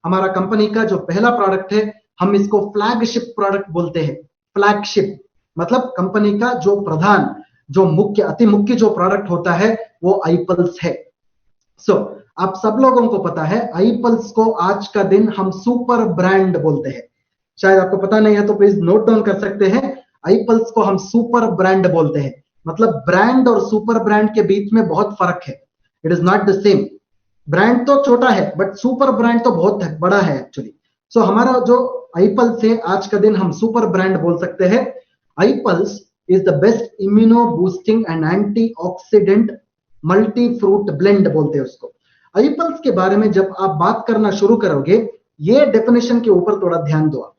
हमारा कंपनी का जो पहला प्रोडक्ट है, हम इसको फ्लैगशिप प्रोडक्ट बोलते हैं। फ्लैगशिप मतलब कंपनी का जो प्रधान, जो मुख्य, अति मुख्य जो प्रोडक्ट होता है वो iPulse है। आप सब लोगों को पता है iPulse को आज का दिन हम सुपर ब्रांड बोलते हैं। शायद आपको पता नहीं है तो प्लीज नोट डाउन कर सकते हैं, iPulse को हम सुपर ब्रांड बोलते हैं। मतलब ब्रांड और सुपर ब्रांड के बीच में बहुत फर्क है, it is not the same. Brand तो छोटा है बट सुपर ब्रांड तो बहुत बड़ा है एक्चुअली। हमारा जो iPulse है आज का दिन हम सुपर ब्रांड बोल सकते हैं। iPulse is the best immuno boosting and antioxidant multi fruit blend बोलते हैं उसको। iPulse के बारे में जब आप बात करना शुरू करोगे, ये डेफिनेशन के ऊपर थोड़ा ध्यान दो।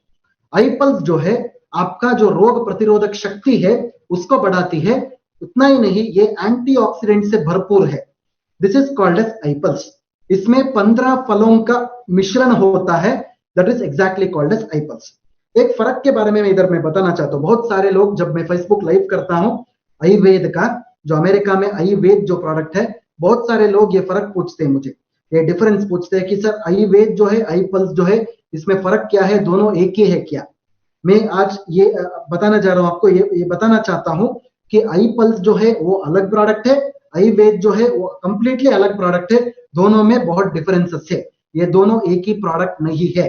iPulse जो है आपका जो रोग प्रतिरोधक शक्ति है उसको बढ़ाती है, उतना ही नहीं ये एंटीऑक्सीडेंट से भरपूर है। This is called as iPulse। इसमें 15 फलों का मिश्रण होता है, that is exactly called as iPulse। एक फर्क के बारे में इधर मैं बताना चाहता हूं। बहुत सारे लोग, जब मैं फेसबुक लाइव करता हूं आयुर्वेद का, जो अमेरिका में आयुर्वेद जो प्रोडक्ट है, बहुत सारे लोग ये फर्क पूछते हैं मुझे, ये डिफरेंस पूछते हैं कि सर आयुर्वेद जो है, iPulse जो है, इसमें फर्क क्या है, दोनों एक ही है क्या? मैं आज ये बताना जा रहा हूं आपको, ये बताना चाहता हूं कि iPulse जो है वो अलग प्रोडक्ट है, आयुर्वेद जो है वो कंप्लीटली अलग प्रोडक्ट है। दोनों में बहुत डिफरेंसेस है, ये दोनों एक ही प्रोडक्ट नहीं है।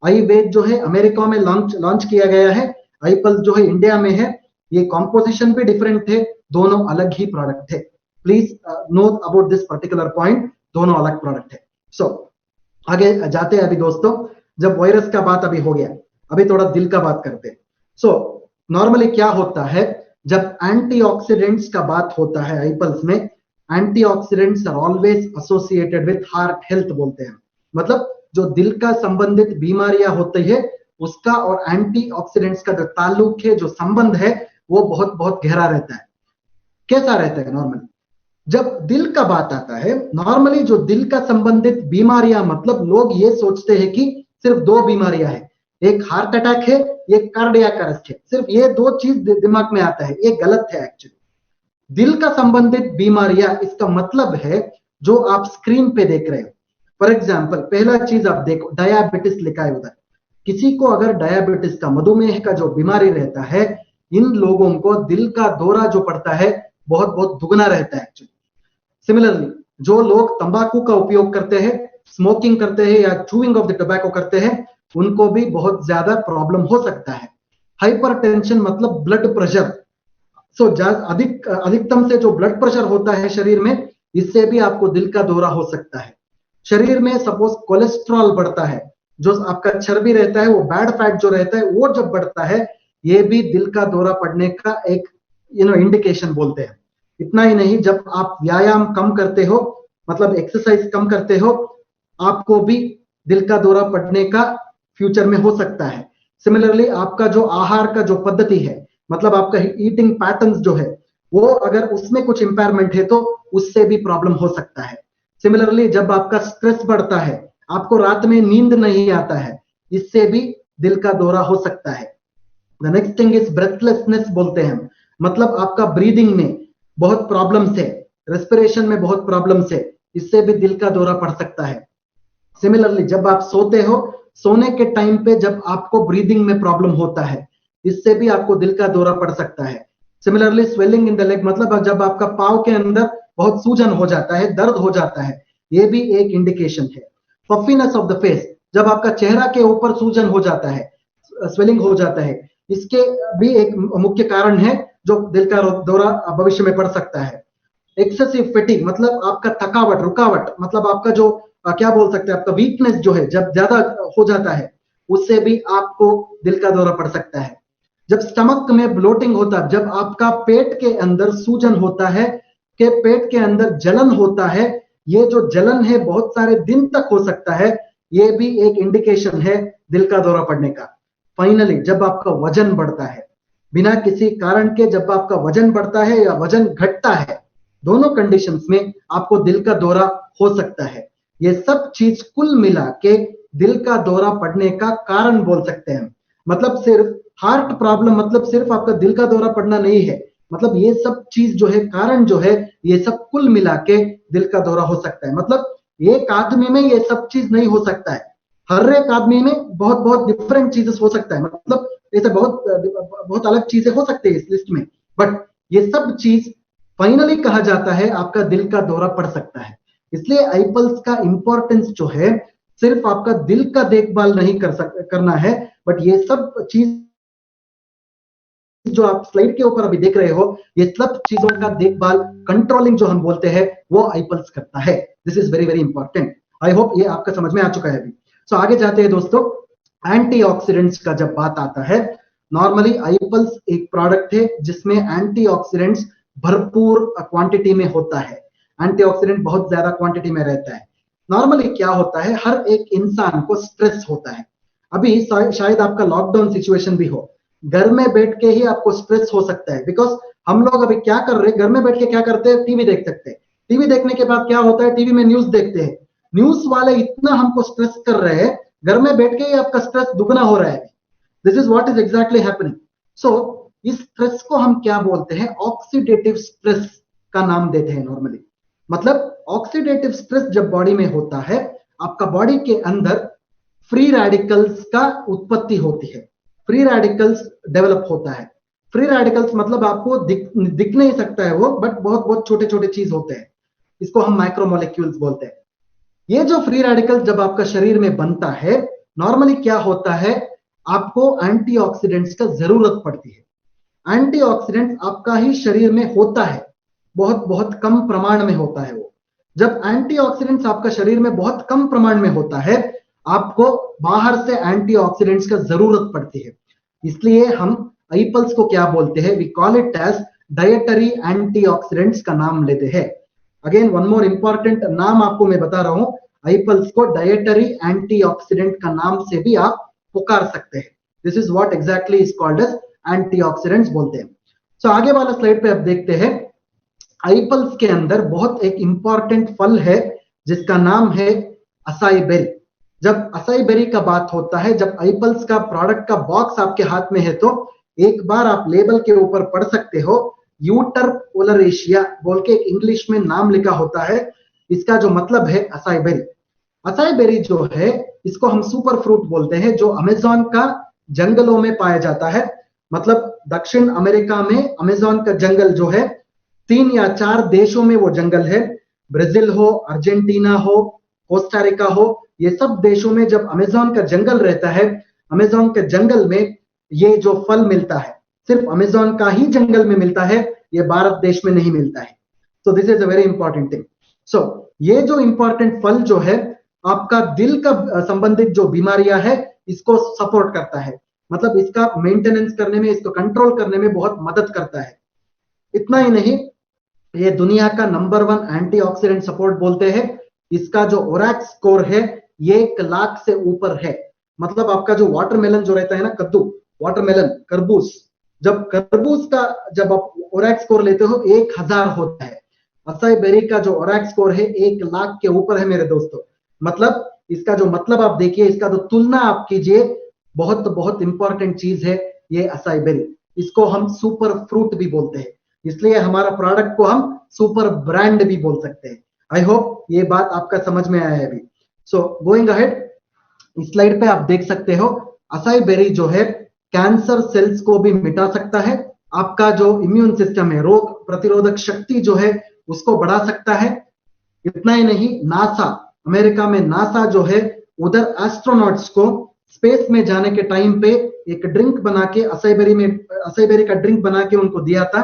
आयुर्वेद जो है अमेरिका में लॉन्च किया गया है, iPulse जो है इंडिया में है। ये कॉम्पोजिशन भी डिफरेंट है, दोनों अलग ही प्रोडक्ट है। Please know about this particular point, दोनों अलग प्रोडक्ट है। आगे जाते हैं अभी दोस्तों। जब वायरस का बात अभी हो गया, अभी थोड़ा दिल का बात करते हैं। नॉर्मली क्या होता है, जब एंटीऑक्सीडेंट्स का बात होता है iPulse में, antioxidants are always associated with heart health बोलते हैं। मतलब जो दिल का संबंधित बीमारियां होती है उसका और एंटीऑक्सीडेंट्स का जो ताल्लुक है, जो संबंध है, वो बहुत बहुत गहरा रहता है। कैसा रहता है नॉर्मली? जब दिल का बात आता है, नॉर्मली जो दिल का संबंधित बीमारियां, मतलब लोग ये सोचते हैं कि सिर्फ दो बीमारियां हैं, एक हार्ट अटैक है, एक कार्डियक अरेस्ट है, सिर्फ ये दो चीज दिमाग में आता है। ये गलत है एक्चुअली। दिल का संबंधित बीमारियां, इसका मतलब है जो आप स्क्रीन पे देख रहे हो। फॉर एग्जाम्पल, पहला चीज आप देखो, डायबिटीज लिखा है उधर। किसी को अगर डायबिटीज का, मधुमेह का जो बीमारी रहता है, इन लोगों को दिल का दौरा जो पड़ता है बहुत बहुत दुगना रहता है एक्चुअली। सिमिलरली जो लोग तंबाकू का उपयोग करते हैं, स्मोकिंग करते हैं या चूइंग ऑफ द टोबैको करते हैं, उनको भी बहुत ज्यादा प्रॉब्लम हो सकता है। हाइपरटेंशन मतलब ब्लड प्रेशर। अधिकतम से जो ब्लड प्रेशर होता है शरीर में, इससे भी आपको दिल का दौरा हो सकता है। शरीर में सपोज कोलेस्ट्रॉल बढ़ता है, जो आपका चर्बी रहता है, वो बैड फैट जो रहता है, वो जब बढ़ता है, ये भी दिल का दौरा पड़ने का एक इंडिकेशन बोलते हैं। इतना ही नहीं, जब आप व्यायाम कम करते हो, मतलब एक्सरसाइज कम करते हो, आपको भी दिल का दौरा पड़ने का फ्यूचर में हो सकता है। सिमिलरली आपका जो आहार का जो पद्धति है, मतलब आपका ईटिंग पैटर्न्स जो है, वो अगर उसमें कुछ इंपेयरमेंट है तो उससे भी प्रॉब्लम हो सकता है। सिमिलरली जब आपका स्ट्रेस बढ़ता है, आपको रात में नींद नहीं आता है, इससे भी दिल का दौरा हो सकता है। The next thing is breathlessness बोलते हैं हम। मतलब आपका ब्रीदिंग में बहुत प्रॉब्लम्स है, रेस्पिरेशन में बहुत प्रॉब्लम्स है, इससे भी दिल का दौरा पड़ सकता है। सिमिलरली जब आप सोते हो, सोने के टाइम पे जब आपको ब्रीदिंग में प्रॉब्लम होता है, इससे भी आपको दिल का दौरा पड़ सकता है। Similarly swelling in the leg, मतलब जब आपका पाँव के अंदर बहुत सूजन हो जाता है, दर्द हो जाता है, ये भी एक इंडिकेशन है। पफिनेस ऑफ द फेस, जब आपका चेहरा के ऊपर सूजन हो जाता है, स्वेलिंग हो जाता है, इसके भी एक मुख्य कारण है जो दिल का दौरा भविष्य में पड़ सकता है। एक्सेसिव फैटिग, मतलब आपका थकावट, रुकावट, मतलब आपका जो क्या बोल सकते हैं, आपका वीकनेस जो है जब ज्यादा हो जाता है, उससे भी आपको दिल का दौरा पड़ सकता है। जब स्टमक में ब्लोटिंग होता है, जब आपका पेट के अंदर सूजन होता है, के पेट के अंदर जलन होता है, ये जो जलन है बहुत सारे दिन तक हो सकता है, ये भी एक इंडिकेशन है दिल का दौरा पड़ने का। फाइनली जब आपका वजन बढ़ता है, बिना किसी कारण के जब आपका वजन बढ़ता है या वजन घटता है, दोनों कंडीशंस में आपको दिल का दौरा हो सकता है। ये सब चीज कुल मिला के दिल का दौरा पड़ने का कारण बोल सकते हैं। मतलब सिर्फ हार्ट प्रॉब्लम, मतलब सिर्फ आपका दिल का दौरा पड़ना नहीं है, मतलब ये सब चीज जो है, कारण जो है, ये सब कुल मिला के दिल का दौरा हो सकता है। मतलब एक आदमी में ये सब चीज नहीं हो सकता है, हर एक आदमी में बहुत बहुत डिफरेंट चीजें हो सकता है, मतलब ऐसे बहुत बहुत अलग चीजें हो सकती है इस लिस्ट में, बट ये सब चीज फाइनली कहा जाता है आपका दिल का दौरा पड़ सकता है। इसलिए आईपल्स का इंपॉर्टेंस जो है सिर्फ आपका दिल का देखभाल नहीं करना है, बट ये सब चीज जो आप स्लाइड के ऊपर अभी देख रहे हो, ये सब चीजों का देखभाल, कंट्रोलिंग जो हम बोलते हैं, वो आईपल्स करता है। This is very very important. I hope ये आपका समझ में आ चुका है अभी। सो आगे जाते हैं दोस्तों, एंटीऑक्सीडेंट्स का जब बात आता है, नॉर्मली आईपल्स एक प्रोडक्ट है जिसमें एंटीऑक्सीडेंट्स भरपूर क्वांटिटी में होता है, एंटीऑक्सीडेंट बहुत ज्यादा क्वांटिटी में रहता है। नॉर्मली क्या होता है, हर एक इंसान को स्ट्रेस होता है। अभी शायद आपका लॉकडाउन सिचुएशन भी हो, घर में बैठ के ही आपको स्ट्रेस हो सकता है, बिकॉज हम लोग अभी क्या कर रहे हैं, घर में बैठ के क्या करते हैं, टीवी देख सकते हैं। टीवी देखने के बाद क्या होता है, टीवी में न्यूज देखते हैं, न्यूज वाले इतना हमको स्ट्रेस कर रहे हैं, घर में बैठ के ही आपका स्ट्रेस दुगना हो रहा है। This is what is exactly happening. So इस स्ट्रेस को हम क्या बोलते हैं, ऑक्सीडेटिव स्ट्रेस का नाम देते हैं नॉर्मली। मतलब ऑक्सीडेटिव स्ट्रेस जब बॉडी में होता है, आपका बॉडी के अंदर फ्री रेडिकल्स का उत्पत्ति होती है, फ्री रेडिकल्स डेवलप होता है। फ्री रेडिकल्स मतलब आपको दिख नहीं सकता है वो, बट बहुत बहुत छोटे छोटे चीज होते हैं, इसको हम माइक्रोमोलिक्यूल्स बोलते हैं। ये जो फ्री रेडिकल्स जब आपका शरीर में बनता है, नॉर्मली क्या होता है, आपको एंटीऑक्सीडेंट्स का जरूरत पड़ती है। एंटीऑक्सीडेंट आपका ही शरीर में होता है, बहुत बहुत कम प्रमाण में होता है वो। जब एंटीऑक्सीडेंट्स आपका शरीर में बहुत कम प्रमाण में होता है, आपको बाहर से एंटीऑक्सीडेंट्स का जरूरत पड़ती है। इसलिए हम आईपल्स को क्या बोलते हैं, we call it as dietary antioxidants का नाम लेते हैं। अगेन वन मोर इंपॉर्टेंट नाम आपको मैं बता रहा हूं, आईपल्स को डाइटरी एंटीऑक्सीडेंट का नाम से भी आप पुकार सकते हैं। This is what exactly is called as antioxidants बोलते हैं। सो आगे वाला स्लाइड पे आप देखते हैं, आईपल्स के अंदर बहुत एक इंपॉर्टेंट फल है जिसका नाम है असाई बेरी। जब असाई बेरी का बात होता है, जब आईपल्स का प्रोडक्ट का बॉक्स आपके हाथ में है, तो एक बार आप लेबल के ऊपर पढ़ सकते हो, यूटर्प ओलरेशिया बोल के एक इंग्लिश में नाम लिखा होता है। इसका जो मतलब है असाई बेरी। असाई बेरी जो है, इसको हम सुपर फ्रूट बोलते हैं, जो अमेज़न का जंगलों में पाया जाता है। मतलब दक्षिण अमेरिका में अमेज़न का जंगल जो है, 3 या 4 देशों में वो जंगल है। ब्राजील हो, अर्जेंटीना हो, कोस्टारिका हो, ये सब देशों में जब अमेज़न का जंगल रहता है, अमेज़न के जंगल में ये जो फल मिलता है, सिर्फ अमेज़न का ही जंगल में मिलता है, ये भारत देश में नहीं मिलता है। So this is a very important thing. So ये जो इंपॉर्टेंट फल जो है, आपका दिल का संबंधित जो बीमारियां है, इसको सपोर्ट करता है। मतलब इसका मेंटेनेंस करने में, इसको कंट्रोल करने में बहुत मदद करता है। इतना ही नहीं, ये दुनिया का नंबर 1 एंटीऑक्सीडेंट सपोर्ट बोलते हैं। इसका जो ओरैक्स स्कोर है, ये 1 लाख से ऊपर है। मतलब आपका जो वाटरमेलन जो रहता है ना, कद्दू, वाटरमेलन, तरबूज, जब तरबूज का जब आप ओरैक्स स्कोर लेते हो 1000 होता है। असाई बेरी का जो ओरैक्स स्कोर है 1 लाख के ऊपर है मेरे दोस्तों। मतलब इसका जो मतलब आप देखिए, इसका जो तुलना आप कीजिए, बहुत बहुत इंपॉर्टेंट चीज है ये असाई बेरी। इसको हम सुपर फ्रूट भी बोलते हैं, इसलिए हमारा प्रोडक्ट को हम सुपर ब्रांड भी बोल सकते हैं। आई होप ये बात आपका समझ में आया है अभी। सो गोइंग अहेड, इस स्लाइड पे आप देख सकते हो, असाई बेरी जो है कैंसर सेल्स को भी मिटा सकता है। आपका जो इम्यून सिस्टम है, रोग प्रतिरोधक शक्ति जो है, उसको बढ़ा सकता है। इतना ही नहीं, नासा, अमेरिका में नासा जो है, उधर एस्ट्रोनॉट्स को स्पेस में जाने के टाइम पे एक ड्रिंक बना के, असाई बेरी का ड्रिंक बना के उनको दिया था।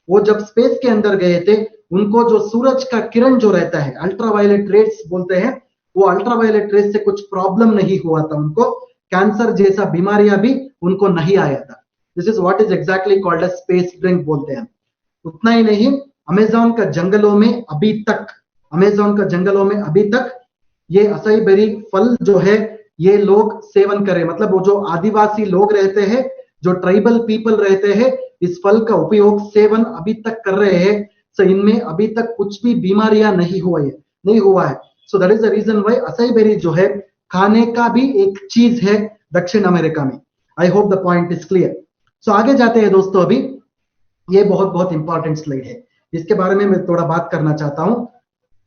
वो जब स्पेस के अंदर गए थे, उनको जो सूरज का किरण जो रहता है, अल्ट्रावायलेट रेस बोलते हैं, वो अल्ट्रावायलेट रेस से कुछ प्रॉब्लम नहीं हुआ था उनको, कैंसर जैसा बीमारियां भी उनको नहीं आया था। This is what is exactly called as space drink बोलते हैं। उतना ही नहीं, अमेज़न का जंगलों में अभी तक, अमेज़न का जंगलों में अभी तक ये असाई बेरी फल जो है, ये लोग सेवन करें। मतलब वो जो आदिवासी लोग रहते हैं, जो ट्राइबल पीपल रहते हैं, इस फल का उपयोग, सेवन अभी तक कर रहे हैं। सो इनमें अभी तक कुछ भी बीमारियां नहीं हुआ है। So that is the reason why acai berry जो है, खाने का भी एक चीज है दक्षिण अमेरिका में। I hope the point is clear. So आगे जाते हैं दोस्तों। अभी ये बहुत बहुत इंपॉर्टेंट स्लाइड है, इसके बारे में मैं थोड़ा बात करना चाहता हूं।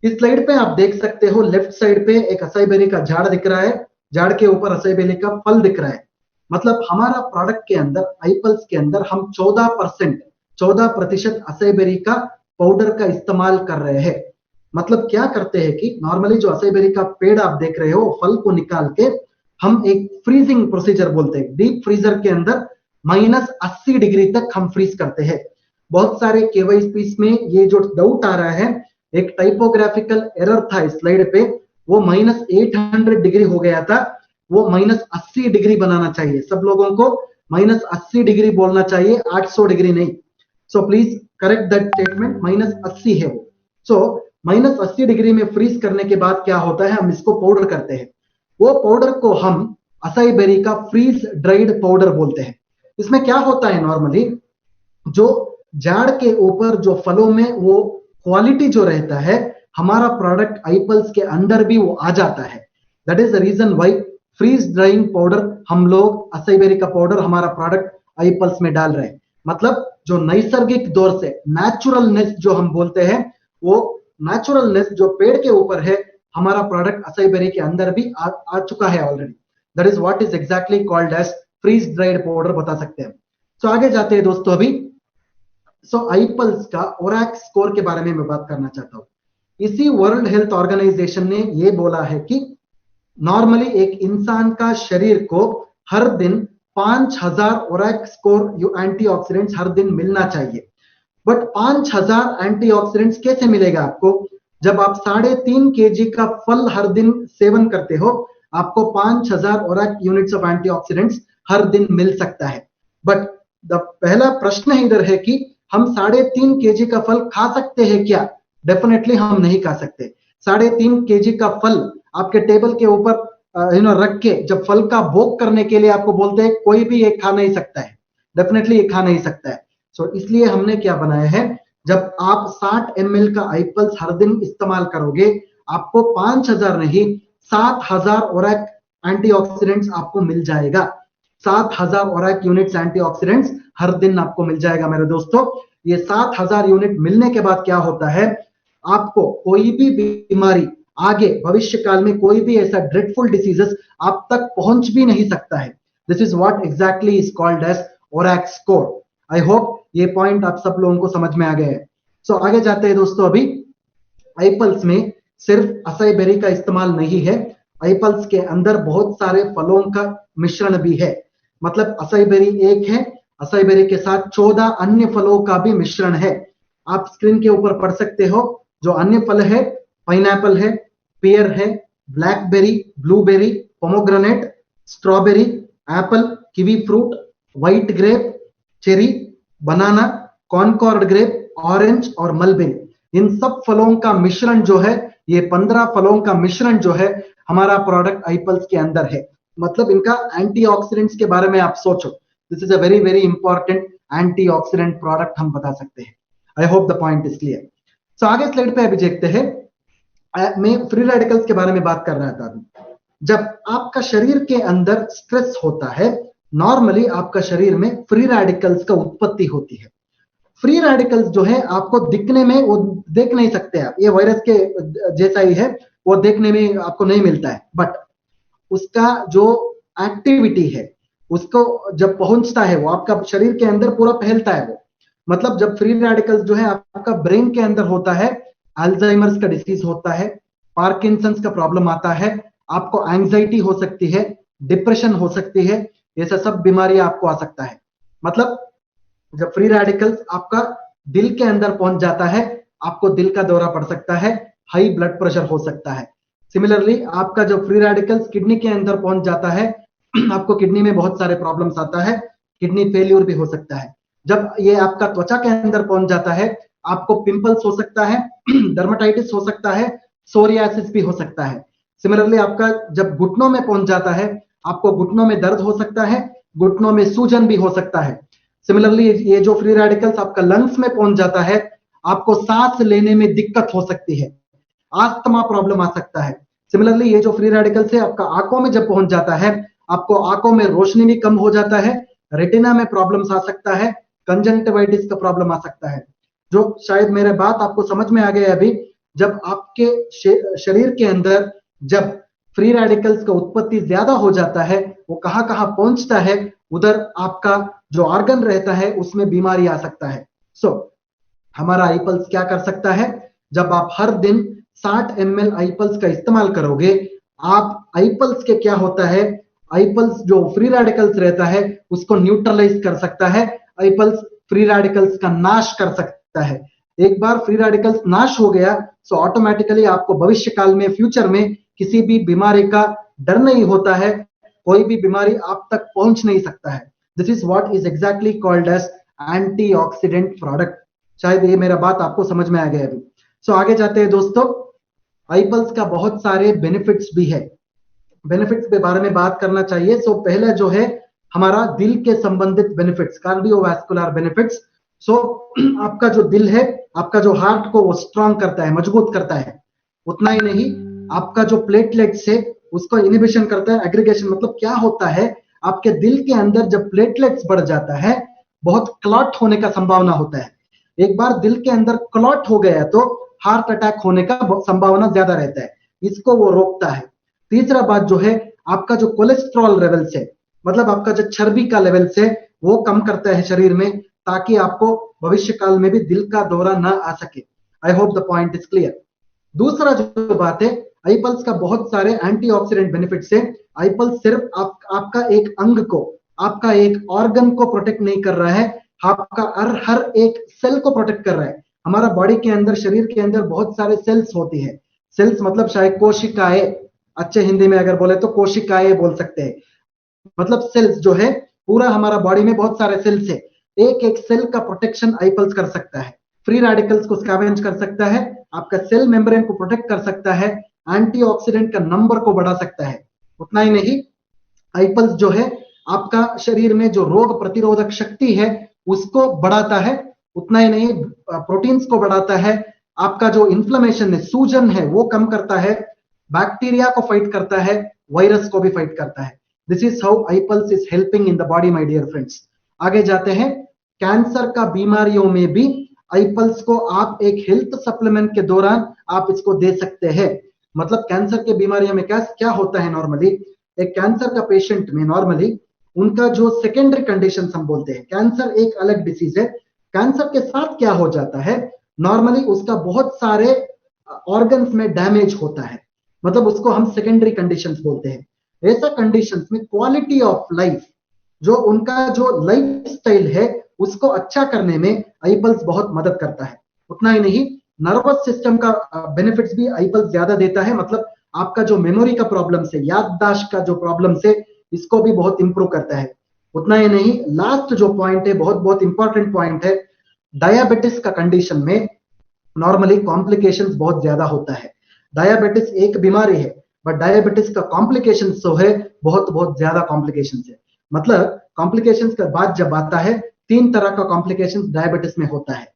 इस स्लाइड पे आप देख सकते हो, लेफ्ट साइड पे एक असाई बेरी का झाड़ दिख रहा है, झाड़ के ऊपर असई बेरी का फल दिख रहा है। मतलब हमारा प्रोडक्ट के अंदर आईपल्स के अंदर हम 14% असई बेरी का पाउडर का इस्तेमाल कर रहे हैं। मतलब क्या करते हैं कि नॉर्मली जो असई बेरी का पेड़ आप देख रहे हो फल को निकाल के हम एक फ्रीजिंग प्रोसीजर बोलते हैं, डीप फ्रीजर के अंदर -80 डिग्री तक हम फ्रीज करते हैं। बहुत सारे केवाईसी में ये जो डाउट आ रहा है, एक टाइपोग्राफिकल एरर था इस स्लाइड पे, वो -800 डिग्री हो गया था, वो -80 डिग्री बनाना चाहिए। सब लोगों को -80 डिग्री बोलना चाहिए, 800 डिग्री नहीं। So please correct that statement, -80 है वो। सो -80 डिग्री में फ्रीज करने के बाद क्या होता है, हम इसको पाउडर करते हैं। वो पाउडर को हम असाई बेरी का फ्रीज ड्राइड पाउडर बोलते हैं। इसमें क्या होता है, नॉर्मली जो झाड़ के ऊपर जो फलों में वो क्वालिटी जो रहता है, हमारा प्रोडक्ट आईपल्स के अंदर भी वो आ जाता है। That is the reason why freeze drying powder हम लोग असाई बेरी का पाउडर हमारा प्रोडक्ट आईपल्स में डाल रहे हैं। मतलब जो नैसर्गिक दौर से नेचुरलनेस जो हम बोलते हैं, वो नेचुरलनेस जो पेड़ के ऊपर है, हमारा प्रोडक्ट असाई बेरी के अंदर भी आ चुका है already. That is what is exactly called as freeze dried powder बता सकते हैं। सो आगे जाते हैं दोस्तों अभी। सो आईपल्स का ओरैक स्कोर के बारे में मैं बात करना चाहता हूं। इसी वर्ल्ड हेल्थ ऑर्गेनाइजेशन ने ये बोला है कि नॉर्मली एक इंसान का शरीर को हर दिन 5000 ओरैक स्कोर एंटीऑक्सीडेंट्स हर दिन मिलना चाहिए। बट 5000 एंटीऑक्सीडेंट्स कैसे मिलेगा आपको? जब आप 3.5 kg का फल हर दिन सेवन करते हो, आपको 5000 ओरैक यूनिट्स ऑफ एंटीऑक्सीडेंट्स हर दिन मिल सकता है। बट पहला प्रश्न इधर है कि हम 3.5 kg का फल खा सकते हैं क्या? डेफिनेटली हम नहीं खा सकते। 3.5 kg का फल आपके टेबल के ऊपर रख के जब फल का भोग करने के लिए आपको बोलते हैं, कोई भी ये खा नहीं सकता है, डेफिनेटली ये खा नहीं सकता है। सो इसलिए हमने क्या बनाया है, जब आप 60 ml का आईपल्स हर दिन इस्तेमाल करोगे, आपको 5000 नहीं 7000 ओरैक एंटीऑक्सीडेंट्स आपको मिल जाएगा। 7000 ओरैक यूनिट्स एंटीऑक्सीडेंट्स हर दिन आपको मिल जाएगा मेरे दोस्तों। ये 7000 यूनिट मिलने के बाद क्या होता है, आपको कोई भी बीमारी आगे भविष्य काल में कोई भी ऐसा ड्रेडफुल डिसीजेस आप तक पहुंच भी नहीं सकता है। This is what exactly is called as ORAC score. I hope ये पॉइंट आप सब लोगों को समझ में आ गया है। सो आगे जाते हैं दोस्तों। अभी आईपल्स में सिर्फ असाई बेरी का इस्तेमाल नहीं है, आईपल्स के अंदर बहुत सारे फलों का मिश्रण भी है। मतलब असाई बेरी एक है, असाई बेरी के साथ 14 अन्य फलों का भी मिश्रण है। आप स्क्रीन के ऊपर पढ़ सकते हो। जो अन्य फल है, पाइनएप्पल है, पियर है, blackberry, blueberry, pomegranate, strawberry, apple, kiwi fruit, white grape, cherry, banana, concord grape, orange और मलबेरी। इन सब फलों का मिश्रण जो है, ये 15 फलों का मिश्रण जो है हमारा प्रोडक्ट आईपल्स के अंदर है। मतलब इनका एंटीऑक्सीडेंट्स के बारे में आप सोचो, this is a very very important antioxidant product हम बता सकते हैं। I hope the point is clear. So आगे स्लाइड पे अभी देखते हैं। मैं फ्री रेडिकल्स के बारे में बात कर रहा था अभी। जब आपका शरीर के अंदर स्ट्रेस होता है, नॉर्मली आपका शरीर में फ्री रेडिकल्स का उत्पत्ति होती है। फ्री रेडिकल्स जो है आपको दिखने में वो देख नहीं सकते आप, ये वायरस के जैसा ही है, वो देखने में आपको नहीं मिलता है। बट उसका जो एक्टिविटी है, उसको जब पहुंचता है वो आपका शरीर के अंदर पूरा फैलता है वो। मतलब जब फ्री रेडिकल्स जो है आपका ब्रेन के अंदर होता है, अल्जाइमर्स का डिसीज होता है, पार्किंसंस का प्रॉब्लम आता है, आपको एंजाइटी हो सकती है, डिप्रेशन हो सकती है, ऐसा सब बीमारियां आपको आ सकता है। मतलब जब फ्री रेडिकल्स आपका दिल के अंदर पहुंच जाता है, आपको दिल का दौरा पड़ सकता है, हाई ब्लड प्रेशर हो सकता है। सिमिलरली आपका जब फ्री रेडिकल्स किडनी के अंदर पहुंच जाता है, आपको किडनी में बहुत सारे प्रॉब्लम्स आता है, किडनी फेल्यूर भी हो सकता है। जब ये आपका त्वचा के अंदर पहुंच जाता है, आपको पिंपल्स हो सकता है, डर्मेटाइटिस हो सकता है, सोरियासिस भी हो सकता है। सिमिलरली आपका जब घुटनों में पहुंच जाता है, आपको घुटनों में दर्द हो सकता है, घुटनों में सूजन भी हो सकता है। सिमिलरली ये जो फ्री रेडिकल्स आपका लंग्स में पहुंच जाता है, आपको सांस लेने में दिक्कत हो सकती है, आस्थमा प्रॉब्लम आ सकता है। सिमिलरली ये जो फ्री रेडिकल्स है आपका आंखों में जब पहुंच जाता है, आपको आंखों में रोशनी भी कम हो जाता है, रेटिना में प्रॉब्लम्स आ सकता है, कंजंक्टिवाइटिस का प्रॉब्लम आ सकता है। जो शायद मेरे बात आपको समझ में आ गया अभी, जब आपके शरीर के अंदर जब फ्री रेडिकल्स का उत्पत्ति ज्यादा हो जाता है, वो कहां कहां पहुंचता है, उधर आपका जो ऑर्गन रहता है उसमें बीमारी आ सकता है। सो हमारा आई पल्स क्या कर सकता है, जब आप हर दिन 60 ml आई पल्स का इस्तेमाल करोगे, आप आई पल्स के क्या होता है, आई पल्स जो फ्री रेडिकल्स रहता है उसको न्यूट्रलाइज कर सकता है, आई पल्स फ्री रेडिकल्स का नाश कर सकता है। एक बार फ्री रेडिकल्स नाश हो गया तो ऑटोमेटिकली आपको भविष्य काल में, फ्यूचर में किसी भी बीमारी का डर नहीं होता है, कोई भी बीमारी आप तक पहुंच नहीं सकता है। This is what is exactly called as antioxidant product. शायद ये मेरा बात आपको समझ में आ गया अभी। सो आगे जाते हैं दोस्तों। आई पल्स का बहुत सारे बेनिफिट्स भी है, बेनिफिट्स के बारे में बात करना चाहिए। सो पहला जो है हमारा दिल के संबंधित बेनिफिट्स, कार्डियोवैस्कुलर बेनिफिट्स। सो आपका जो दिल है, आपका जो हार्ट को वो स्ट्रांग करता है, मजबूत करता है। उतना ही नहीं, आपका जो प्लेटलेट्स है उसको इनिबिशन करता है, एग्रीगेशन। मतलब क्या होता है, आपके दिल के अंदर जब प्लेटलेट्स बढ़ जाता है, बहुत क्लॉट होने का संभावना होता है। एक बार दिल के अंदर क्लॉट हो गया तो हार्ट अटैक होने का संभावना ज्यादा रहता है, इसको वो रोकता है। तीसरा बात जो है, आपका जो कोलेस्ट्रॉल लेवल्स है, मतलब आपका जो चर्बी का लेवल्स है वो कम करता है शरीर में, ताकि आपको भविष्य काल में भी दिल का दौरा ना आ सके। आई hope the point is clear. दूसरा जो बात है, आई पल्स का बहुत सारे एंटीऑक्सीडेंट बेनिफिट्स है। आई पल्स सिर्फ आपका एक अंग को, आपका एक ऑर्गन को प्रोटेक्ट नहीं कर रहा है, आपका हर एक सेल को प्रोटेक्ट कर रहा है। हमारा बॉडी के अंदर, शरीर के अंदर बहुत सारे सेल्स होती है। सेल्स मतलब शायद कोशिकाएं, अच्छे हिंदी में अगर बोले तो कोशिकाएं बोल सकते हैं। मतलब सेल्स जो है, पूरा हमारा बॉडी में बहुत सारे सेल्स है, एक एक सेल का प्रोटेक्शन आई पल्स कर सकता है। फ्री रेडिकल्स को स्कैवेंज कर सकता है, आपका सेल मेम्ब्रेन को प्रोटेक्ट कर सकता है, एंटीऑक्सीडेंट का नंबर को बढ़ा सकता है। उतना ही नहीं, आई पल्स जो है आपका शरीर में जो रोग प्रतिरोधक शक्ति है उसको बढ़ाता है। उतना ही नहीं, प्रोटीन्स को बढ़ाता है, आपका जो इन्फ्लेमेशन है, सूजन है, वो कम करता है, बैक्टीरिया को फाइट करता है, वायरस को भी फाइट करता है। This is how iPulse is helping in the body my dear friends. आगे जाते हैं। कैंसर का बीमारियों में भी आई पल्स को आप एक हेल्थ सप्लीमेंट के दौरान आप इसको दे सकते हैं। मतलब कैंसर के बीमारियों में क्या क्या होता है, नॉर्मली एक कैंसर का पेशेंट में नॉर्मली उनका जो सेकेंडरी कंडीशन हम बोलते हैं, कैंसर एक अलग डिसीज है, कैंसर के साथ क्या हो जाता है, नॉर्मली उसका बहुत सारे ऑर्गन्स में डैमेज होता है, मतलब उसको हम सेकेंडरी कंडीशंस बोलते हैं। ऐसा कंडीशंस में क्वालिटी ऑफ लाइफ, जो उनका जो लाइफ स्टाइल है उसको अच्छा करने में आई पल्स बहुत मदद करता है। उतना ही नहीं, नर्वस सिस्टम का बेनिफिट्स भी आई पल्स ज्यादा देता है। मतलब आपका जो मेमोरी का प्रॉब्लम से, याददाश्त का जो प्रॉब्लम से, इसको भी बहुत इंप्रूव करता है। उतना ही नहीं, लास्ट जो पॉइंट है, बहुत बहुत इंपॉर्टेंट पॉइंट है, डायबिटीज का कंडीशन में नॉर्मली कॉम्प्लिकेशंस बहुत ज्यादा होता है। डायबिटीज एक बीमारी है, बट डायबिटीज का कॉम्प्लिकेशंस जो है बहुत बहुत ज्यादा कॉम्प्लिकेशंस है। मतलब कॉम्प्लिकेशंस का बात जब आता है, 3 तरह का कॉम्प्लिकेशंस डायबिटीज में होता है।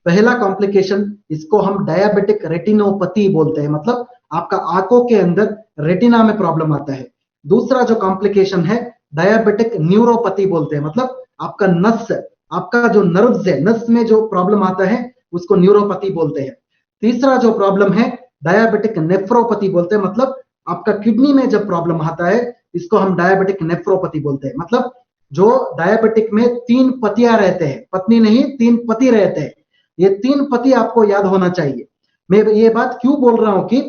पहला कॉम्प्लिकेशन, इसको हम डायबिटिक रेटिनोपैथी बोलते हैं, मतलब आपका आंखों के अंदर रेटिना में प्रॉब्लम आता है। दूसरा जो कॉम्प्लिकेशन है, डायबिटिक न्यूरोपैथी बोलते हैं, मतलब आपका नस, आपका जो नर्व्स है, नस में जो प्रॉब्लम आता है उसको न्यूरोपैथी बोलते हैं। तीसरा जो प्रॉब्लम है, डायबिटिक नेफ्रोपैथी बोलते हैं, मतलब आपका किडनी में जब प्रॉब्लम आता है इसको हम डायबिटिक नेफ्रोपैथी बोलते हैं। मतलब जो डायबिटिक में 3 पतियां रहते हैं, पत्नी नहीं 3 पति रहते हैं, ये 3 पति आपको याद होना चाहिए। मैं ये बात क्यों बोल रहा हूं कि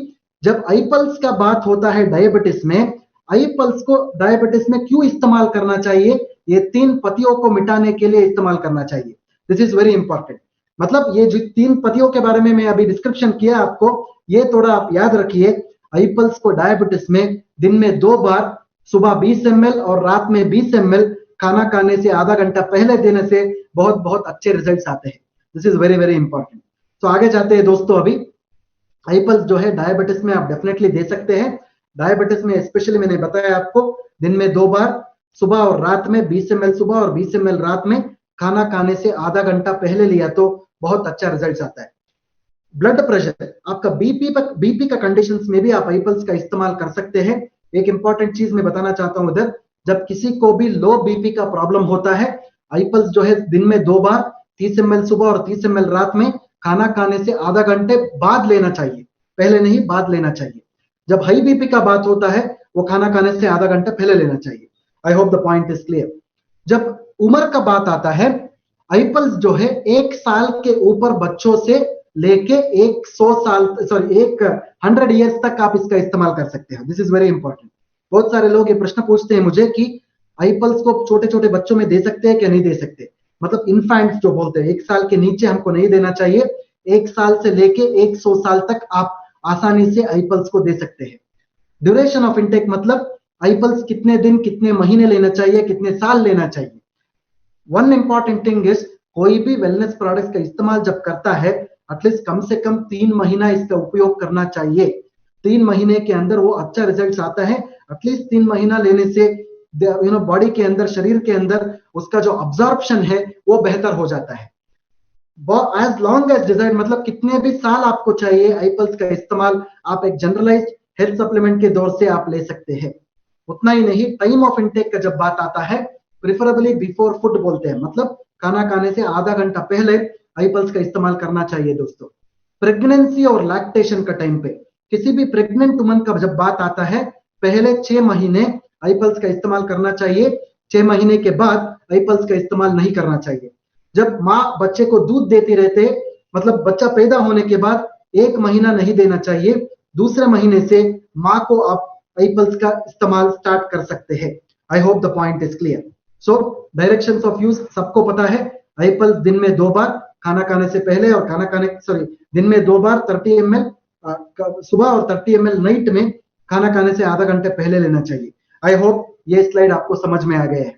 जब आई पल्स का बात होता है डायबिटीज में, आई पल्स को डायबिटीज में क्यों इस्तेमाल करना चाहिए, ये 3 पतियों को मिटाने के लिए इस्तेमाल करना चाहिए। This is very important. मतलब ये जो 3 पतियों के बारे में मैं अभी डिस्क्रिप्शन किया आपको, ये थोड़ा आप याद रखिए। आई पल्स को डायबिटीज में दिन में 2 बार, सुबह 20 ml और रात में 20 ml, खाना खाने से आधा घंटा पहले देने से बहुत बहुत अच्छे रिजल्ट्स आते हैं। This is very very important. तो आगे जाते हैं दोस्तों। अभी आई पल्स जो है डायबिटीज में आप डेफिनेटली दे सकते हैं। डायबिटीज में स्पेशली मैंने बताया आपको, दिन में 2 बार, सुबह और रात में 20 ml सुबह और 20 ml रात में, खाना खाने से आधा घंटा पहले लिया तो बहुत अच्छा रिजल्ट आता है। ब्लड प्रेशर, आपका बीपी का कंडीशंस में भी आप आई पल्स का इस्तेमाल कर सकते हैं। एक इंपॉर्टेंट चीज मैं बताना चाहता हूं इधर, जब किसी को भी लो बीपी का प्रॉब्लम होता है, आई पल्स जो है दिन में 2 बार, 30 ml सुबह और 30 ml रात में, खाना खाने से आधा घंटे बाद लेना चाहिए, पहले नहीं बाद लेना चाहिए। जब हाई बीपी का बात होता है वो खाना खाने से आधा घंटा पहले लेना चाहिए। आई hope the point is clear. जब उम्र का बात आता है, आईपल्स जो है 1 साल के ऊपर बच्चों से लेके 100 ईयर्स तक आप इसका इस्तेमाल कर सकते हैं। This is very important. बहुत सारे लोग ये प्रश्न पूछते हैं मुझे कि आईपल्स को छोटे छोटे बच्चों में दे सकते हैं क्या नहीं दे सकते, मतलब इन्फेंट्स जो बोलते हैं 1 साल के नीचे हमको नहीं देना चाहिए, 1 साल से लेके 100 साल तक आप आसानी से आईपल्स को दे सकते हैं। ड्यूरेशन ऑफ इनटेक मतलब आईपल्स कितने दिन कितने महीने लेना चाहिए, कितने साल लेना चाहिए। वन इंपॉर्टेंट थिंग इज, कोई भी वेलनेस प्रोडक्ट्स का इस्तेमाल जब करता है एटलीस्ट कम से कम 3 महीना इसका उपयोग करना चाहिए। 3 महीने के अंदर वो अच्छा रिजल्ट आता है। एटलीस्ट 3 महीना लेने से बॉडी के अंदर, शरीर के अंदर उसका जो अब्जॉर्प्शन है वो बेहतर हो जाता है। एज लॉन्ग एज डिजाइन मतलब कितने भी साल आपको चाहिए आईपल्स का इस्तेमाल आप एक जनरलाइज्ड हेल्थ सप्लीमेंट के दौर से आप ले सकते हैं। उतना ही नहीं, टाइम ऑफ इनटेक का जब बात आता है, प्रिफरेबली बिफोर फूड बोलते हैं, मतलब खाना खाने से आधा घंटा पहले आईपल्स का इस्तेमाल करना चाहिए दोस्तों। प्रेगनेंसी और लैक्टेशन का टाइम पे, किसी भी प्रेग्नेंट वुमन का जब बात आता है, पहले 6 महीने आईपल्स का इस्तेमाल करना चाहिए। 6 महीने के बाद आईपल्स का इस्तेमाल नहीं करना चाहिए। जब माँ बच्चे को दूध देती रहते, मतलब बच्चा पैदा होने के बाद 1 महीना नहीं देना चाहिए, दूसरे महीने से माँ को आप आईपल्स का इस्तेमाल स्टार्ट कर सकते हैं। I hope the point is clear. So directions of use सबको पता है। आईपल्स दिन में 2 बार, खाना खाने से पहले और दिन में 2 बार 30 ml सुबह और 30 ml नाइट में, खाना खाने से आधा घंटे पहले लेना चाहिए। आई होप ये स्लाइड आपको समझ में आ गया है।